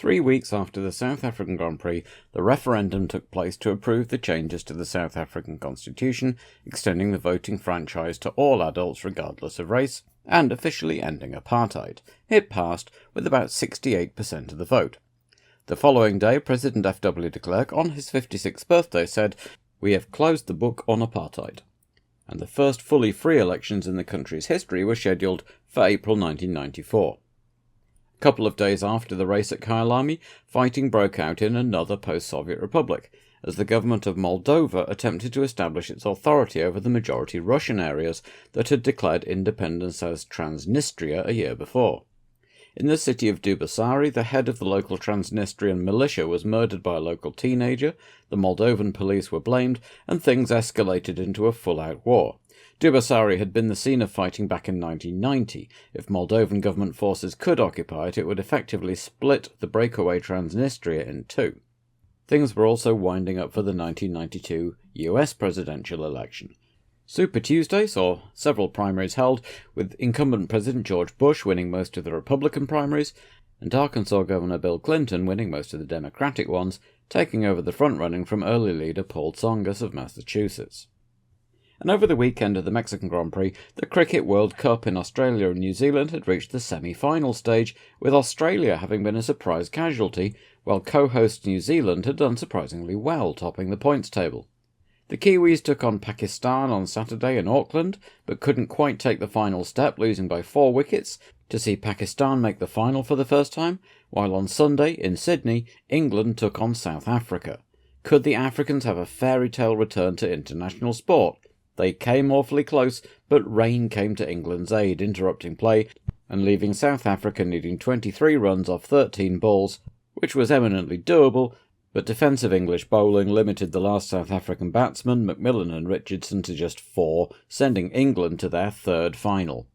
3 weeks after the South African Grand Prix, the referendum took place to approve the changes to the South African Constitution, extending the voting franchise to all adults regardless of race, and officially ending apartheid. It passed with about 68% of the vote. The following day, President F.W. de Klerk, on his 56th birthday, said, "We have closed the book on apartheid." And the first fully free elections in the country's history were scheduled for April 1994. A couple of days after the race at Kyalami, fighting broke out in another post-Soviet republic, as the government of Moldova attempted to establish its authority over the majority Russian areas that had declared independence as Transnistria a year before. In the city of Dubasari, the head of the local Transnistrian militia was murdered by a local teenager, the Moldovan police were blamed, and things escalated into a full-out war. Dubasari had been the scene of fighting back in 1990. If Moldovan government forces could occupy it, it would effectively split the breakaway Transnistria in two. Things were also winding up for the 1992 US presidential election. Super Tuesday saw several primaries held, with incumbent President George Bush winning most of the Republican primaries, and Arkansas Governor Bill Clinton winning most of the Democratic ones, taking over the front-running from early leader Paul Tsongas of Massachusetts. And over the weekend of the Mexican Grand Prix, the Cricket World Cup in Australia and New Zealand had reached the semi-final stage, with Australia having been a surprise casualty, while co-host New Zealand had done surprisingly well, topping the points table. The Kiwis took on Pakistan on Saturday in Auckland, but couldn't quite take the final step, losing by 4 wickets to see Pakistan make the final for the first time, while on Sunday in Sydney, England took on South Africa. Could the Africans have a fairy tale return to international sport? They came awfully close, but rain came to England's aid, interrupting play and leaving South Africa needing 23 runs off 13 balls, which was eminently doable, but defensive English bowling limited the last South African batsmen, McMillan and Richardson, to just 4, sending England to their third final.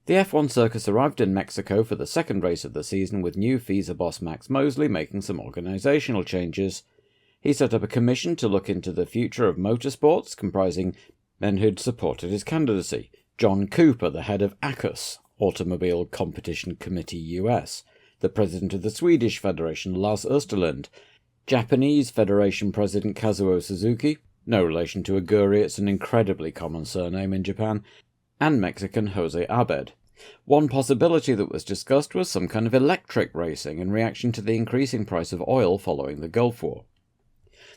The F1 circus arrived in Mexico for the second race of the season, with new FISA boss Max Mosley making some organisational changes. He set up a commission to look into the future of motorsports, comprising men who'd supported his candidacy. John Cooper, the head of ACUS, Automobile Competition Committee US, the president of the Swedish Federation, Lars Österlund, Japanese Federation President Kazuo Suzuki, no relation to Aguri, it's an incredibly common surname in Japan, and Mexican Jose Abed. One possibility that was discussed was some kind of electric racing in reaction to the increasing price of oil following the Gulf War.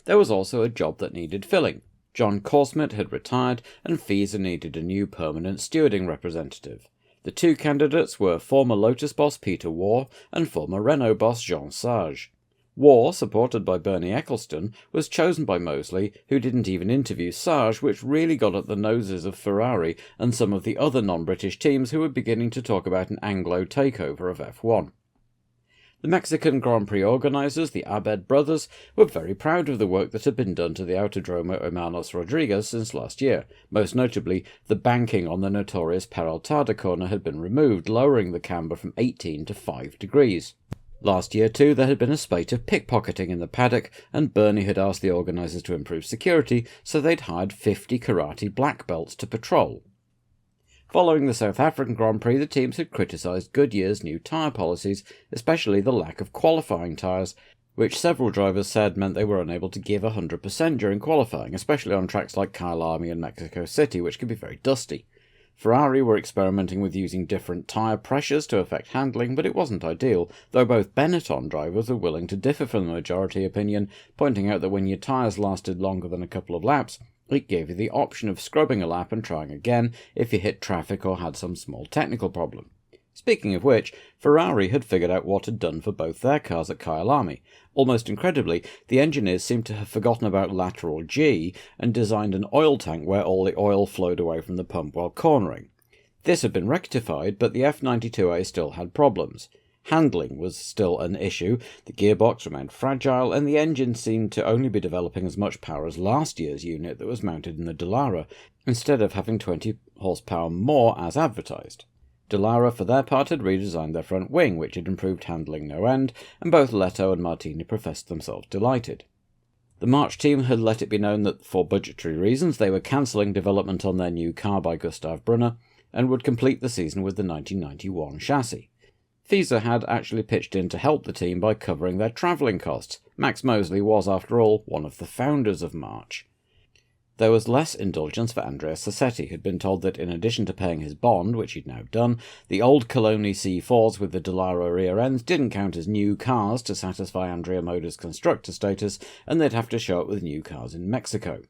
There was also a job that needed filling. John Korsmit had retired, and FISA needed a new permanent stewarding representative. The two candidates were former Lotus boss Peter Waugh and former Renault boss Jean Sage. Waugh, supported by Bernie Ecclestone, was chosen by Mosley, who didn't even interview Sage, which really got at the noses of Ferrari and some of the other non-British teams who were beginning to talk about an Anglo takeover of F1. The Mexican Grand Prix organisers, the Abed brothers, were very proud of the work that had been done to the Autodromo Hermanos Rodriguez since last year. Most notably, the banking on the notorious Peraltada corner had been removed, lowering the camber from 18 to 5 degrees. Last year, too, there had been a spate of pickpocketing in the paddock, and Bernie had asked the organisers to improve security, so they'd hired 50 karate black belts to patrol. Following the South African Grand Prix, the teams had criticised Goodyear's new tyre policies, especially the lack of qualifying tyres, which several drivers said meant they were unable to give 100% during qualifying, especially on tracks like Kyalami and Mexico City, which could be very dusty. Ferrari were experimenting with using different tyre pressures to affect handling, but it wasn't ideal, though both Benetton drivers were willing to differ from the majority opinion, pointing out that when your tyres lasted longer than a couple of laps, it gave you the option of scrubbing a lap and trying again if you hit traffic or had some small technical problem. Speaking of which, Ferrari had figured out what had done for both their cars at Kyalami. Almost incredibly, the engineers seemed to have forgotten about lateral G and designed an oil tank where all the oil flowed away from the pump while cornering. This had been rectified, but the F92A still had problems. Handling was still an issue, the gearbox remained fragile, and the engine seemed to only be developing as much power as last year's unit that was mounted in the Dallara, instead of having 20 horsepower more as advertised. Dallara, for their part, had redesigned their front wing, which had improved handling no end, and both Leto and Martini professed themselves delighted. The March team had let it be known that, for budgetary reasons, they were cancelling development on their new car by Gustav Brunner, and would complete the season with the 1991 chassis. FISA had actually pitched in to help the team by covering their travelling costs. Max Mosley was, after all, one of the founders of March. There was less indulgence for Andrea Sassetti, who'd been told that in addition to paying his bond, which he'd now done, the old Coloni C4s with the Dallara rear ends didn't count as new cars to satisfy Andrea Moda's constructor status, and they'd have to show up with new cars in Mexico.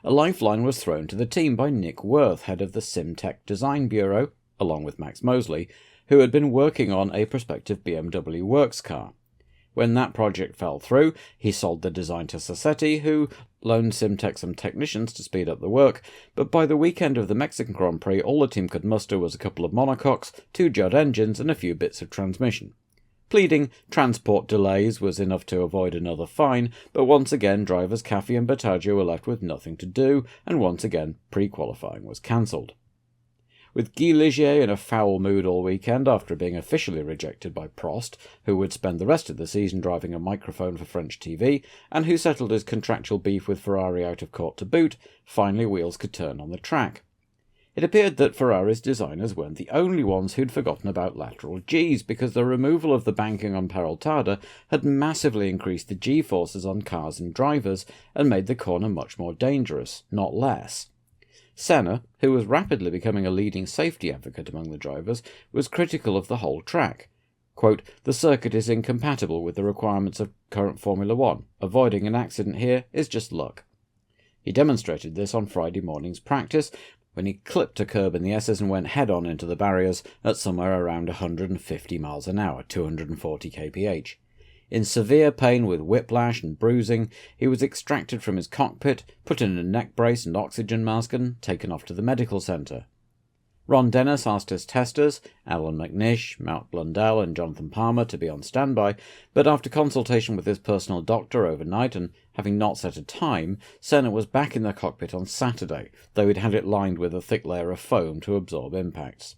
A lifeline was thrown to the team by Nick Worth, head of the Simtech Design Bureau, along with Max Mosley, who had been working on a prospective BMW Works car. When that project fell through, he sold the design to Sassetti, who loaned Simtech some technicians to speed up the work, but by the weekend of the Mexican Grand Prix all the team could muster was a couple of monocoques, 2 Judd engines and a few bits of transmission. Pleading transport delays was enough to avoid another fine, but once again drivers Caffi and Battaggio were left with nothing to do, and once again pre-qualifying was cancelled. With Guy Ligier in a foul mood all weekend after being officially rejected by Prost, who would spend the rest of the season driving a microphone for French TV, and who settled his contractual beef with Ferrari out of court to boot, finally wheels could turn on the track. It appeared that Ferrari's designers weren't the only ones who'd forgotten about lateral Gs, because the removal of the banking on Peraltada had massively increased the G-forces on cars and drivers and made the corner much more dangerous, not less. Senna, who was rapidly becoming a leading safety advocate among the drivers, was critical of the whole track. Quote, "The circuit is incompatible with the requirements of current Formula One. Avoiding an accident here is just luck." He demonstrated this on Friday morning's practice, when he clipped a curb in the S's and went head-on into the barriers at somewhere around 150 miles an hour, 240 kph. In severe pain with whiplash and bruising, he was extracted from his cockpit, put in a neck brace and oxygen mask, and taken off to the medical centre. Ron Dennis asked his testers, Alan McNish, Matt Blundell and Jonathan Palmer, to be on standby, but after consultation with his personal doctor overnight and having not set a time, Senna was back in the cockpit on Saturday, though he'd had it lined with a thick layer of foam to absorb impacts.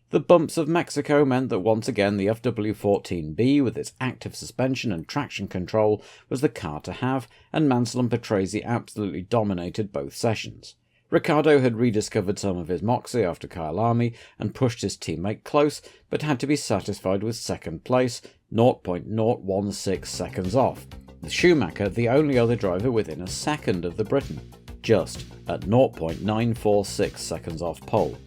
The bumps of Mexico meant that once again the FW14B, with its active suspension and traction control, was the car to have, and Mansell and Patrese absolutely dominated both sessions. Ricciardo had rediscovered some of his moxie after Kyalami and pushed his teammate close, but had to be satisfied with second place, 0.016 seconds off, with Schumacher the only other driver within a second of the Briton, just at 0.946 seconds off pole.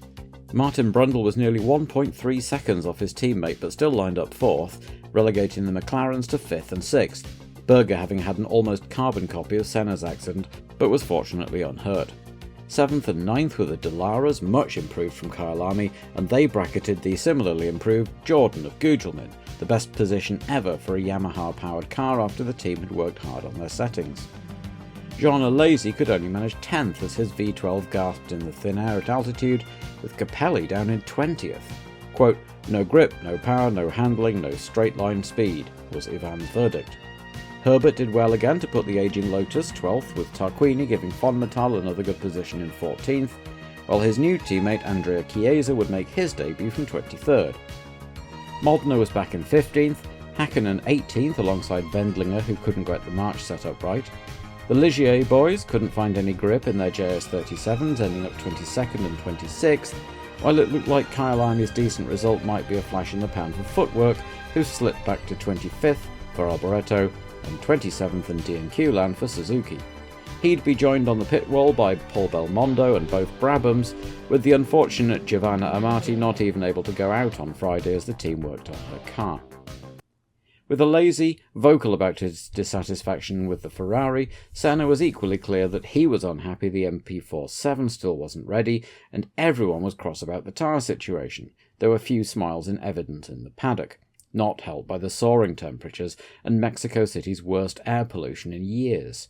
Martin Brundle was nearly 1.3 seconds off his teammate, but still lined up 4th, relegating the McLarens to 5th and 6th, Berger having had an almost carbon copy of Senna's accident, but was fortunately unhurt. 7th and 9th were the Dallaras, much improved from Kyalami, and they bracketed the similarly improved Jordan of Gugelmin, the best position ever for a Yamaha-powered car after the team had worked hard on their settings. Jean Alesi could only manage 10th as his V12 gasped in the thin air at altitude, with Capelli down in 20th. Quote, "No grip, no power, no handling, no straight-line speed," was Ivan's verdict. Herbert did well again to put the aging Lotus 12th, with Tarquini giving Fonmetal another good position in 14th, while his new teammate Andrea Chiesa would make his debut from 23rd. Modena was back in 15th, Hakkinen 18th alongside Wendlinger, who couldn't get the march set up right. The Ligier boys couldn't find any grip in their JS37s, ending up 22nd and 26th, while it looked like Kyalami's decent result might be a flash in the pan for Footwork, who slipped back to 25th for Alboreto and 27th and D&Q land for Suzuki. He'd be joined on the pit wall by Paul Belmondo and both Brabhams, with the unfortunate Giovanna Amati not even able to go out on Friday as the team worked on her car. With Alesi vocal about his dissatisfaction with the Ferrari, Senna was equally clear that he was unhappy the MP47 still wasn't ready, and everyone was cross about the tyre situation, though a few smiles in evident in the paddock, not helped by the soaring temperatures and Mexico City's worst air pollution in years.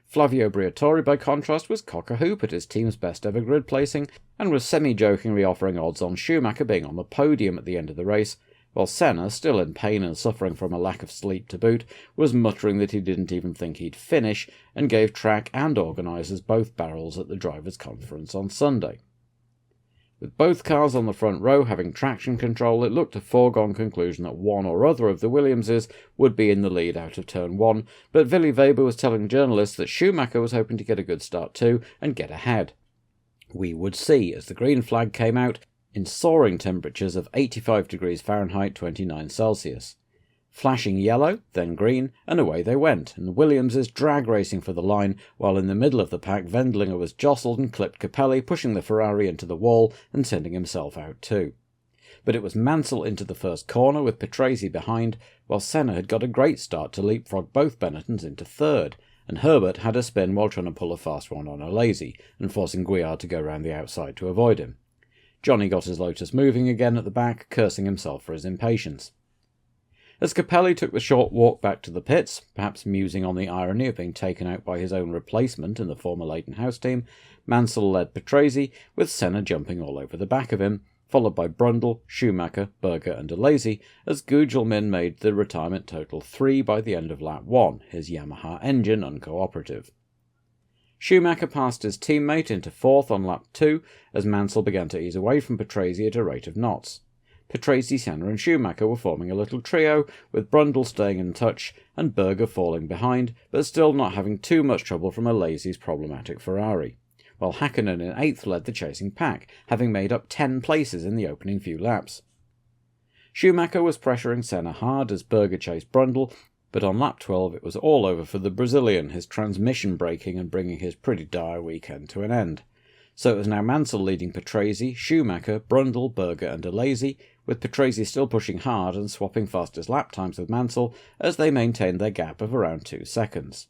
Flavio Briatore, by contrast, was cock-a-hoop at his team's best ever grid placing, and was semi-jokingly offering odds on Schumacher being on the podium at the end of the race, while Senna, still in pain and suffering from a lack of sleep to boot, was muttering that he didn't even think he'd finish, and gave track and organisers both barrels at the drivers' conference on Sunday. With both cars on the front row having traction control, it looked a foregone conclusion that one or other of the Williamses would be in the lead out of turn 1, but Willy Weber was telling journalists that Schumacher was hoping to get a good start too and get ahead. We would see as the green flag came out, in soaring temperatures of 85 degrees Fahrenheit, 29 Celsius. Flashing yellow, then green, and away they went, and Williams is drag racing for the line, while in the middle of the pack Wendlinger was jostled and clipped Capelli, pushing the Ferrari into the wall and sending himself out too. But it was Mansell into the first corner with Patrese behind, while Senna had got a great start to leapfrog both Benettons into third, and Herbert had a spin while trying to pull a fast one on a lazy, and forcing Guillard to go round the outside to avoid him. Johnny got his Lotus moving again at the back, cursing himself for his impatience. As Capelli took the short walk back to the pits, perhaps musing on the irony of being taken out by his own replacement in the former Leighton House team, Mansell led Patrese, with Senna jumping all over the back of him, followed by Brundle, Schumacher, Berger and Alesi, as Gugelmin made the retirement total 3 by the end of lap 1, his Yamaha engine uncooperative. Schumacher passed his teammate into 4th on lap 2, as Mansell began to ease away from Patrese at a rate of knots. Patrese, Senna and Schumacher were forming a little trio, with Brundle staying in touch and Berger falling behind, but still not having too much trouble from Alesi's problematic Ferrari, while Häkkinen in 8th led the chasing pack, having made up 10 places in the opening few laps. Schumacher was pressuring Senna hard as Berger chased Brundle, but on lap 12 it was all over for the Brazilian, his transmission breaking and bringing his pretty dire weekend to an end. So it was now Mansell leading Patrese, Schumacher, Brundle, Berger and Alesi, with Patrese still pushing hard and swapping fastest lap times with Mansell as they maintained their gap of around 2 seconds.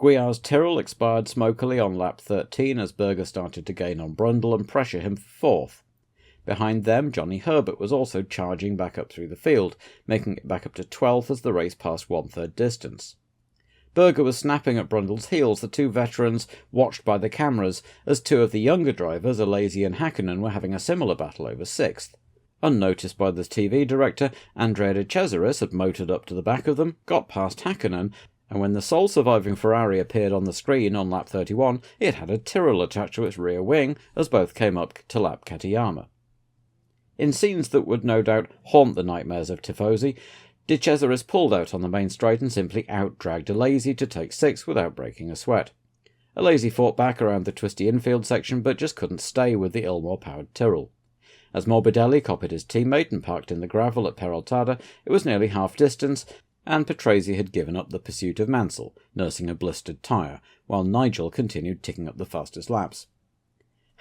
Guillard's Tyrrell expired smokily on lap 13 as Berger started to gain on Brundle and pressure him for 4th. Behind them, Johnny Herbert was also charging back up through the field, making it back up to 12th as the race passed 1/3 distance. Berger was snapping at Brundle's heels, the two veterans watched by the cameras, as 2 of the younger drivers, Alesi and Häkkinen, were having a similar battle over 6th. Unnoticed by the TV director, Andrea de Cesaris had motored up to the back of them, got past Häkkinen, and when the sole surviving Ferrari appeared on the screen on lap 31, it had a Tyrrell attached to its rear wing, as both came up to lap Katayama. In scenes that would no doubt haunt the nightmares of Tifosi, De Cesaris pulled out on the main straight and simply out-dragged Alesi to take 6th without breaking a sweat. Alesi fought back around the twisty infield section but just couldn't stay with the Ilmor-powered Tyrrell. As Morbidelli copied his teammate and parked in the gravel at Peraltada, it was nearly half distance, and Patrese had given up the pursuit of Mansell, nursing a blistered tyre, while Nigel continued ticking up the fastest laps.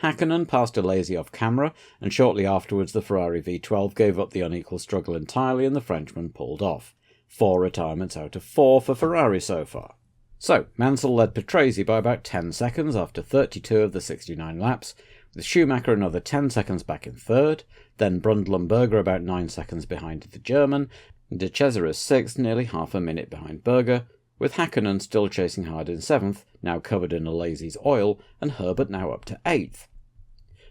Häkkinen passed Alesi off camera, and shortly afterwards the Ferrari V12 gave up the unequal struggle entirely and the Frenchman pulled off. 4 retirements out of 4 for Ferrari so far. So, Mansell led Patrese by about 10 seconds after 32 of the 69 laps, with Schumacher another 10 seconds back in 3rd, then Brundle and Berger about 9 seconds behind the German, and De Cesaris 6th, nearly half a minute behind Berger, with Häkkinen still chasing hard in 7th, now covered in Alesi's oil, and Herbert now up to 8th.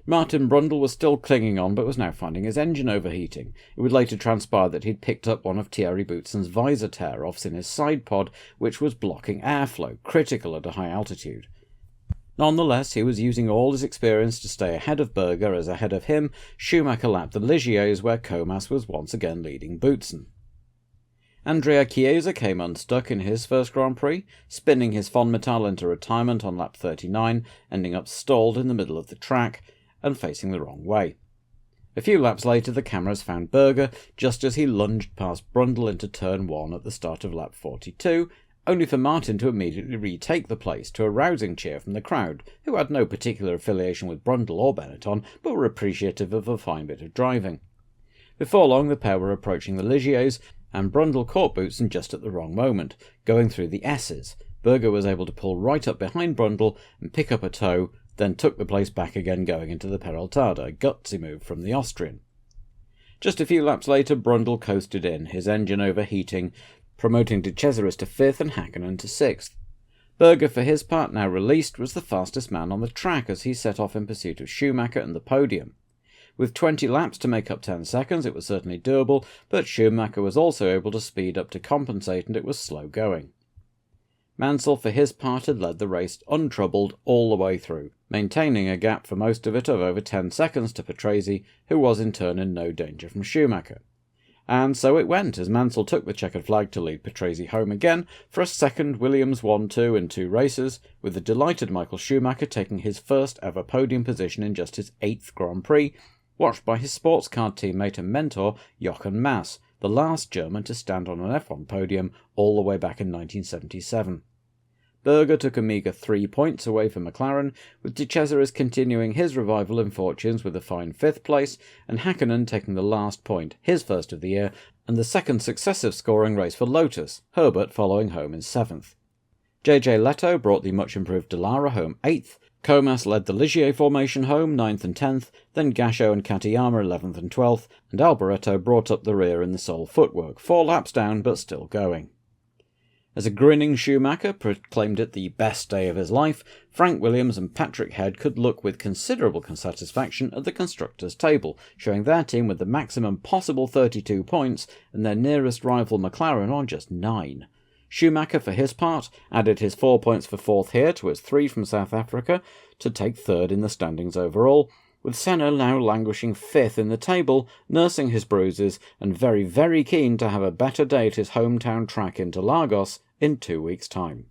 Martin Brundle was still clinging on but was now finding his engine overheating. It would later transpire that he'd picked up one of Thierry Boutson's visor tear-offs in his side pod, which was blocking airflow, critical at a high altitude. Nonetheless, he was using all his experience to stay ahead of Berger as ahead of him, Schumacher lapped the Ligiers where Comas was once again leading Boutson. Andrea Chiesa came unstuck in his first Grand Prix, spinning his Fonmetal into retirement on lap 39, ending up stalled in the middle of the track and facing the wrong way. A few laps later the cameras found Berger just as he lunged past Brundle into turn 1 at the start of lap 42, only for Martin to immediately retake the place to a rousing cheer from the crowd, who had no particular affiliation with Brundle or Benetton, but were appreciative of a fine bit of driving. Before long the pair were approaching the Ligiers, and Brundle caught Boutson just at the wrong moment, going through the S's. Berger was able to pull right up behind Brundle and pick up a tow, then took the place back again going into the Peraltada, a gutsy move from the Austrian. Just a few laps later Brundle coasted in, his engine overheating, promoting De Cesaris to 5th and Häkkinen to 6th. Berger, for his part, now released, was the fastest man on the track as he set off in pursuit of Schumacher and the podium. With 20 laps to make up 10 seconds, it was certainly doable, but Schumacher was also able to speed up to compensate and it was slow going. Mansell, for his part, had led the race untroubled all the way through, maintaining a gap for most of it of over 10 seconds to Patrese, who was in turn in no danger from Schumacher. And so it went, as Mansell took the checkered flag to lead Patrese home again for a second Williams 1-2 in 2 races, with the delighted Michael Schumacher taking his first ever podium position in just his 8th Grand Prix, watched by his sports car teammate and mentor Jochen Mass, the last German to stand on an F1 podium all the way back in 1977. Berger took a meagre 3 points away from McLaren, with De Cesaris continuing his revival in fortunes with a fine 5th place, and Hakkinen taking the last point, his first of the year, and the second successive scoring race for Lotus, Herbert following home in 7th. JJ Leto brought the much-improved Dallara home 8th, Comas led the Ligier formation home 9th and 10th, then Gasho and Katayama 11th and 12th, and Alboreto brought up the rear in the sole footwork, 4 laps down but still going. As a grinning Schumacher proclaimed it the best day of his life, Frank Williams and Patrick Head could look with considerable satisfaction at the constructors' table, showing their team with the maximum possible 32 points and their nearest rival McLaren on just 9. Schumacher, for his part, added his 4 points for 4th here to his 3 from South Africa to take 3rd in the standings overall, with Senna now languishing 5th in the table, nursing his bruises and very, very keen to have a better day at his hometown track Interlagos in 2 weeks' time.